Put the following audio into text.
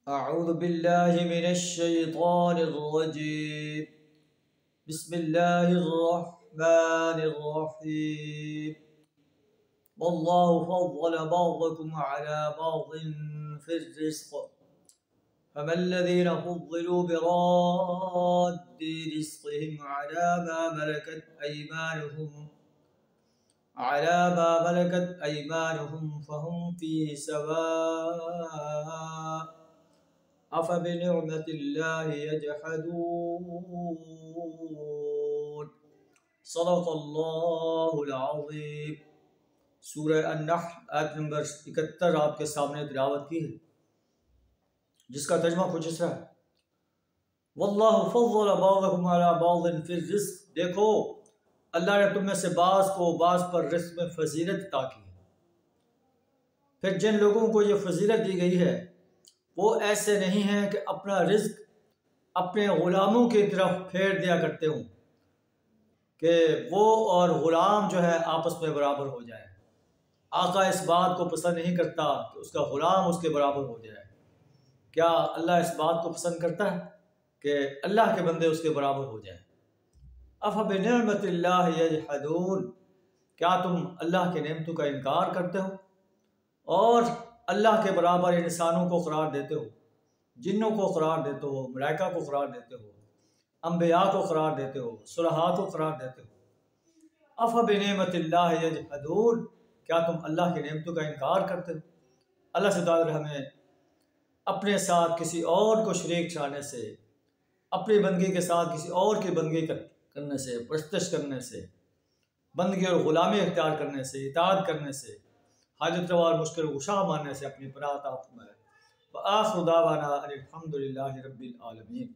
أعوذ بالله من الشيطان الرجيم. بسم الله الرحمن الرحيم. والله فضل بعضكم على بعض في الرزق فما الذين فضلوا براد رزقهم على ما ملكت أيمانهم فهم فيه سواء أفبنعمة الله يجحدون. صدق اللہ العظیم. سورہ النحل آیت نمبر 71 آپ کے سامنے تلاوت کی ہے، جس کا ترجمہ کچھ اس طرح ہے: واللہ فضل بعضکم علی بعض فی الرزق. دیکھو، اللہ نے تم میں سے بعض کو بعض پر رزق میں فضیلت عطا کی ہے. پھر جن لوگوں کو یہ فضیلت دی گئی ہے وہ ایسے نہیں ہیں کہ اپنا رزق اپنے غلاموں کی طرف پھیر دیا کرتے ہوں کہ وہ اور غلام جو ہے آپس میں برابر ہو جائے. آقا اس بات کو پسند نہیں کرتا کہ اس کا غلام اس کے برابر ہو جائے. کیا اللہ اس بات کو پسند کرتا ہے کہ اللہ کے بندے اس کے برابر ہو جائیں؟ افبنعمت اللہ یجحدون. کیا تم اللہ کی نعمتوں کا انکار کرتے ہو اور اللہ کے برابر انسانوں کو قرار دیتے ہو، جنوں کو قرار دیتے ہو، ملائکہ کو قرار دیتے ہو، انبیاء کو قرار دیتے ہو، صلحاء کو قرار دیتے ہو. افبنعمت اللہ یجحدون. کیا تم اللہ کی نعمتوں کا انکار کرتے ہو؟ اللہ سے تعالی ہمیں اپنے ساتھ کسی اور کو شریک ٹھہرانے سے، اپنی بندگی کے ساتھ کسی اور کی بندگی کرنے سے، پرستش کرنے سے، بندگی اور غلامی اختیار کرنے سے، اطاعت کرنے سے، حاجت روا اور مشکل کشا ماننے سے اپنی پناہ عطا فرمائے. وآخر دعوانا ان الحمد للہ رب العالمین.